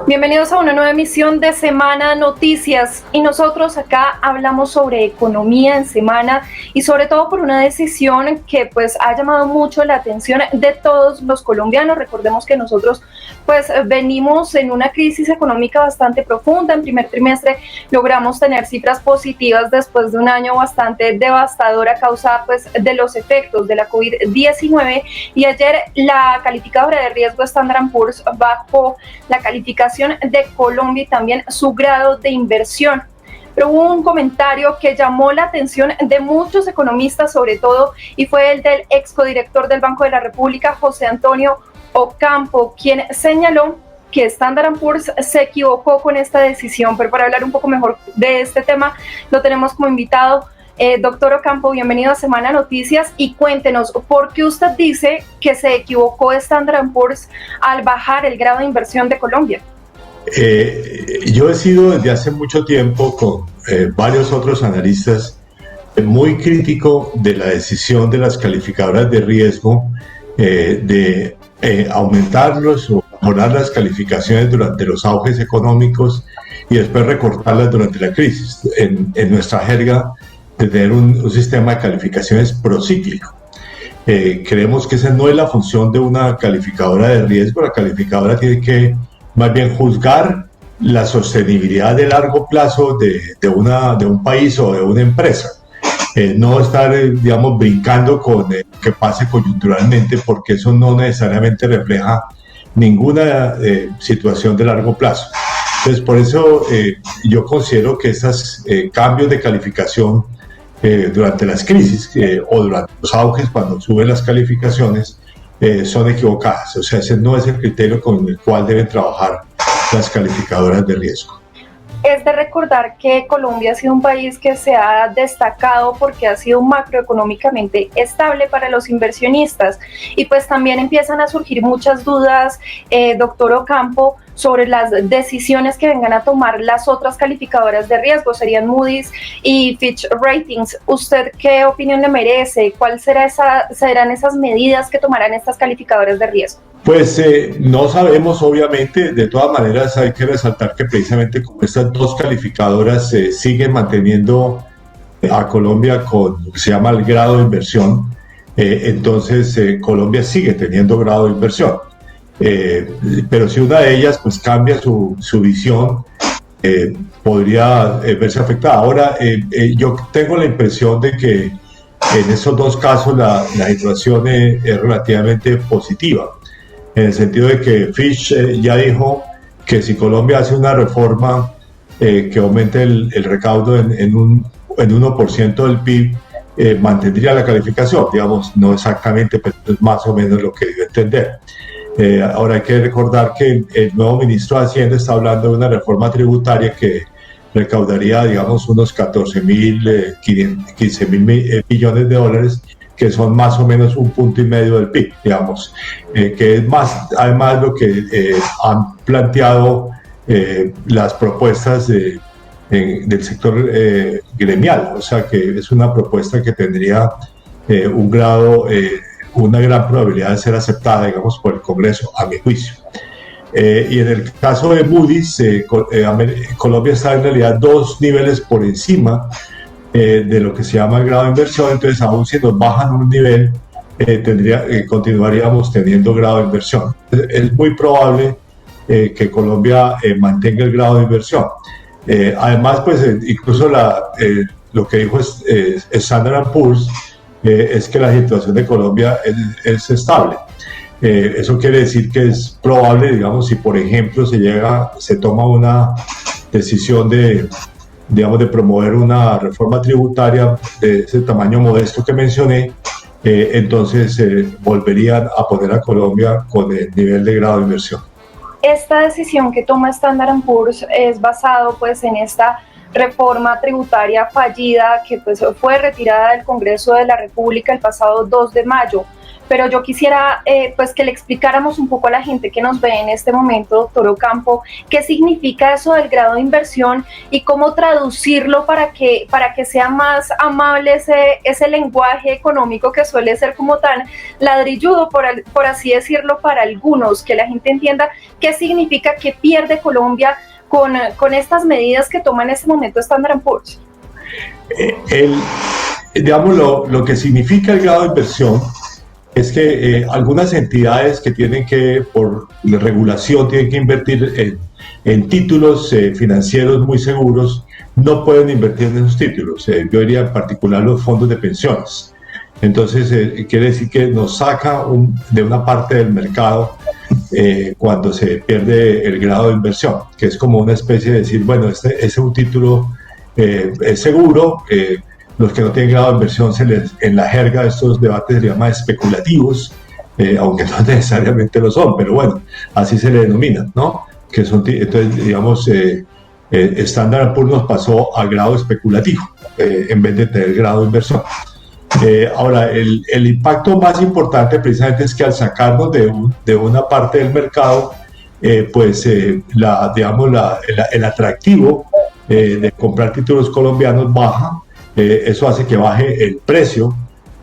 Bienvenidos a una nueva emisión de Semana Noticias y nosotros acá hablamos sobre economía en semana y sobre todo por una decisión que pues ha llamado mucho la atención de todos los colombianos. Recordemos que nosotros pues venimos en una crisis económica bastante profunda. En primer trimestre logramos tener cifras positivas después de un año bastante devastador a causa pues de los efectos de la COVID-19 y ayer la calificadora de riesgo Standard & Poor's bajó la calificación de Colombia y también su grado de inversión. Pero hubo un comentario que llamó la atención de muchos economistas sobre todo y fue el del excodirector del Banco de la República, José Antonio Ocampo, quien señaló que Standard & Poor's se equivocó con esta decisión. Pero para hablar un poco mejor de este tema lo tenemos como invitado. Doctor Ocampo, bienvenido a Semana Noticias y cuéntenos por qué usted dice que se equivocó Standard & Poor's al bajar el grado de inversión de Colombia. Yo he sido desde hace mucho tiempo con varios otros analistas muy crítico de la decisión de las calificadoras de riesgo de aumentarlos o mejorar las calificaciones durante los auges económicos y después recortarlas durante la crisis. En nuestra jerga, de tener un sistema de calificaciones procíclico. Creemos que esa no es la función de una calificadora de riesgo. La calificadora tiene que más bien juzgar la sostenibilidad de largo plazo de un país o de una empresa. No estar, digamos, brincando con que pase coyunturalmente, porque eso no necesariamente refleja ninguna situación de largo plazo. Entonces, por eso yo considero que esos cambios de calificación durante las crisis o durante los auges, cuando suben las calificaciones, son equivocadas. O sea, ese no es el criterio con el cual deben trabajar las calificadoras de riesgo. Es de recordar que Colombia ha sido un país que se ha destacado porque ha sido macroeconómicamente estable para los inversionistas y pues también empiezan a surgir muchas dudas, doctor Ocampo, sobre las decisiones que vengan a tomar las otras calificadoras de riesgo, serían Moody's y Fitch Ratings. ¿Usted qué opinión le merece? ¿Cuáles serán esas medidas que tomarán estas calificadoras de riesgo? Pues no sabemos, obviamente. De todas maneras hay que resaltar que precisamente como estas dos calificadoras siguen manteniendo a Colombia con lo que se llama el grado de inversión, entonces Colombia sigue teniendo grado de inversión. Pero si una de ellas pues cambia su visión, podría verse afectada. Ahora, yo tengo la impresión de que en esos dos casos la situación es relativamente positiva, en el sentido de que Fitch ya dijo que si Colombia hace una reforma que aumente el recaudo en un 1% del PIB, mantendría la calificación, digamos, no exactamente, pero es más o menos lo que dio a entender. Ahora hay que recordar que el nuevo ministro de Hacienda está hablando de una reforma tributaria que recaudaría, digamos, unos 15 mil millones de dólares, que son más o menos 1,5 puntos del PIB, digamos, que es más, además, lo que han planteado las propuestas del sector gremial, o sea que es una propuesta que tendría un grado, una gran probabilidad de ser aceptada, digamos, por el Congreso, a mi juicio. Y en el caso de Moody's, Colombia está en realidad 2 niveles por encima de lo que se llama el grado de inversión. Entonces, aún si nos bajan un nivel, continuaríamos teniendo grado de inversión. Es muy probable que Colombia mantenga el grado de inversión. Además, pues incluso lo que dijo Standard & Poor's es que la situación de Colombia es estable. Eso quiere decir que es probable, digamos, si por ejemplo se toma una decisión de promover una reforma tributaria de ese tamaño modesto que mencioné, entonces volverían a poner a Colombia con el nivel de grado de inversión. Esta decisión que toma Standard & Poor's es basado pues en esta reforma tributaria fallida que pues fue retirada del Congreso de la República el pasado 2 de mayo. pero yo quisiera pues que le explicáramos un poco a la gente que nos ve en este momento, doctor Ocampo, qué significa eso del grado de inversión y cómo traducirlo para que sea más amable ese lenguaje económico que suele ser como tan ladrilludo, por así decirlo, para algunos, que la gente entienda qué significa, qué pierde Colombia con estas medidas que toma en este momento Standard & Poor's. Digamos, lo que significa el grado de inversión es que algunas entidades que tienen que, por la regulación, tienen que invertir en títulos financieros muy seguros, no pueden invertir en esos títulos. Yo diría en particular los fondos de pensiones. Entonces, quiere decir que nos saca de una parte del mercado cuando se pierde el grado de inversión, que es como una especie de decir, bueno, ese es un título es seguro. Los que no tienen grado de inversión, en la jerga de estos debates se llama especulativos, aunque no necesariamente lo son, pero bueno, así se le denomina, ¿no? Que son, entonces, digamos, Standard & Poor's nos pasó al grado especulativo en vez de tener grado de inversión. Ahora, el impacto más importante precisamente es que al sacarnos de una parte del mercado, pues el atractivo de comprar títulos colombianos baja. Eso hace que baje el precio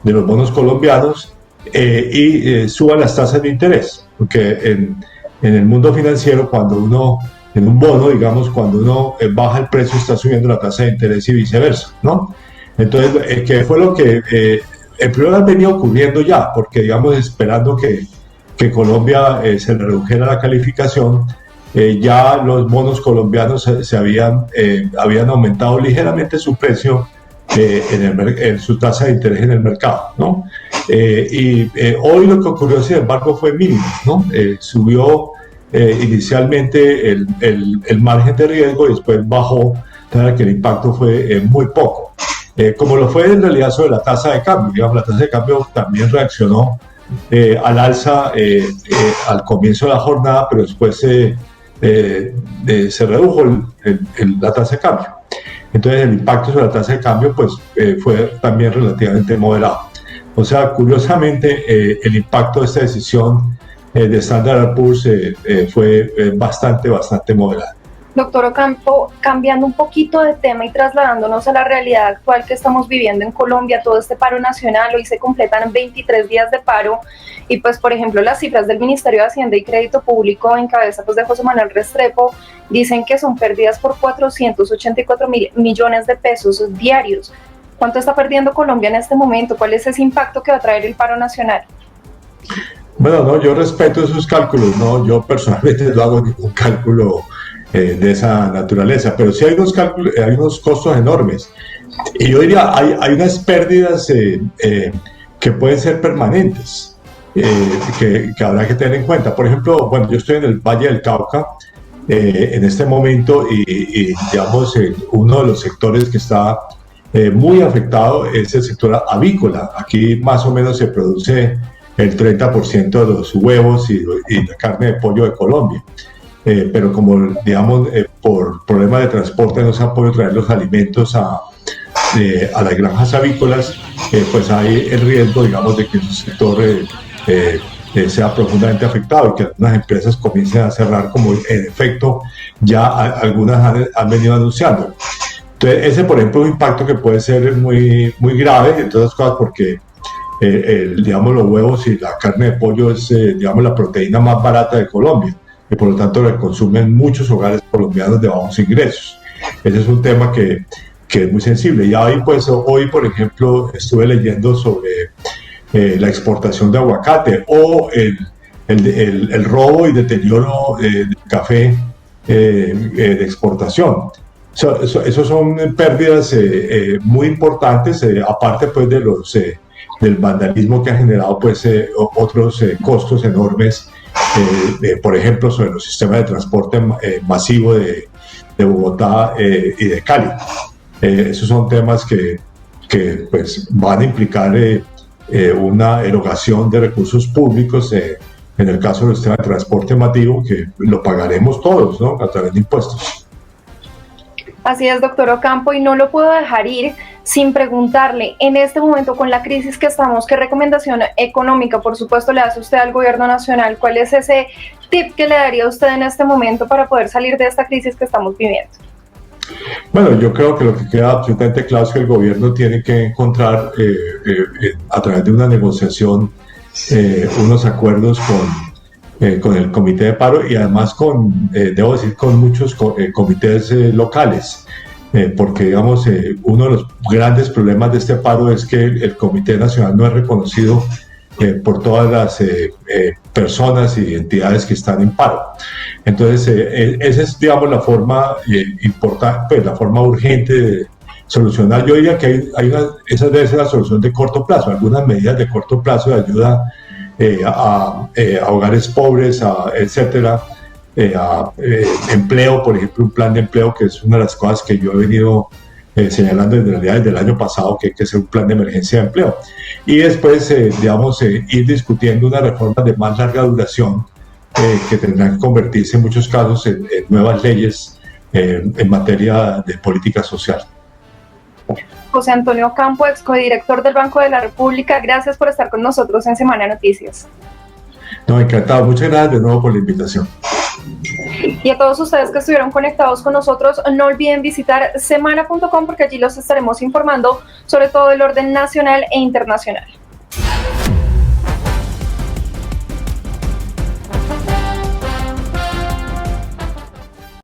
de los bonos colombianos y suban las tasas de interés, porque en el mundo financiero, cuando uno, en un bono, digamos, cuando uno baja el precio, está subiendo la tasa de interés y viceversa, ¿no? Entonces, que fue lo que en primer lugar venía ocurriendo ya, porque, digamos, esperando que Colombia se le redujera la calificación, ya los bonos colombianos habían aumentado ligeramente su precio en su tasa de interés en el mercado, ¿no? Hoy lo que ocurrió, sin embargo, fue mínimo, ¿no? Subió inicialmente el margen de riesgo y después bajó, claro que el impacto fue muy poco. Como lo fue en realidad sobre la tasa de cambio, digamos, la tasa de cambio también reaccionó al alza al comienzo de la jornada, pero después se redujo la tasa de cambio. Entonces el impacto sobre la tasa de cambio pues fue también relativamente moderado. O sea, curiosamente el impacto de esta decisión de Standard & Poor's fue bastante moderado. Doctor Ocampo, cambiando un poquito de tema y trasladándonos a la realidad actual que estamos viviendo en Colombia, todo este paro nacional, hoy se completan 23 días de paro y pues por ejemplo las cifras del Ministerio de Hacienda y Crédito Público en cabeza pues de José Manuel Restrepo dicen que son pérdidas por 484 millones de pesos diarios. ¿Cuánto está perdiendo Colombia en este momento? ¿Cuál es ese impacto que va a traer el paro nacional? Bueno, no, yo respeto esos cálculos, no, yo personalmente no hago ningún cálculo de esa naturaleza, pero sí hay unos costos enormes. Y yo diría, hay unas pérdidas que pueden ser permanentes, que habrá que tener en cuenta. Por ejemplo, bueno, yo estoy en el Valle del Cauca en este momento y digamos, uno de los sectores que está muy afectado es el sector avícola. Aquí más o menos se produce el 30% de los huevos y la carne de pollo de Colombia. Pero como, digamos, por problemas de transporte no se han podido traer los alimentos a las granjas avícolas, pues hay el riesgo, digamos, de que ese sector sea profundamente afectado y que algunas empresas comiencen a cerrar, como en efecto ya algunas han venido anunciando. Entonces, ese, por ejemplo, es un impacto que puede ser muy grave, entre otras cosas, porque digamos, los huevos y la carne de pollo es, digamos, la proteína más barata de Colombia. Y por lo tanto la consumen muchos hogares colombianos de bajos ingresos. Ese es un tema que es muy sensible. Y ahí, pues, hoy, por ejemplo, estuve leyendo sobre la exportación de aguacate o el robo y deterioro del café de exportación. Esos son pérdidas muy importantes, aparte pues del vandalismo que ha generado pues otros costos enormes. Por ejemplo, sobre los sistemas de transporte masivo de Bogotá y de Cali. Esos son temas que pues, van a implicar una erogación de recursos públicos, en el caso del sistema de transporte masivo, que lo pagaremos todos, ¿no?, a través de impuestos. Así es, doctor Ocampo, y no lo puedo dejar ir sin preguntarle, en este momento con la crisis que estamos, ¿qué recomendación económica, por supuesto, le hace usted al gobierno nacional? ¿Cuál es ese tip que le daría a usted en este momento para poder salir de esta crisis que estamos viviendo? Bueno, yo creo que lo que queda absolutamente claro es que el gobierno tiene que encontrar a través de una negociación unos acuerdos con el comité de paro y además debo decir, con muchos comités locales, porque digamos, uno de los grandes problemas de este paro es que el Comité Nacional no es reconocido por todas las personas y entidades que están en paro. Entonces, esa es, digamos, la forma importante, pues, la forma urgente de solucionar. Yo diría que esa debe ser la solución de corto plazo, algunas medidas de corto plazo de ayuda a hogares pobres, etcétera, a empleo, por ejemplo, un plan de empleo, que es una de las cosas que yo he venido señalando en realidad desde el año pasado, que hay que hacer un plan de emergencia de empleo. Y después, digamos, ir discutiendo una reforma de más larga duración que tendrán que convertirse en muchos casos en nuevas leyes en materia de política social. José Antonio Campo, excodirector del Banco de la República, gracias por estar con nosotros en Semana Noticias. No, encantado. Muchas gracias de nuevo por la invitación. Y a todos ustedes que estuvieron conectados con nosotros, no olviden visitar semana.com porque allí los estaremos informando sobre todo el orden nacional e internacional.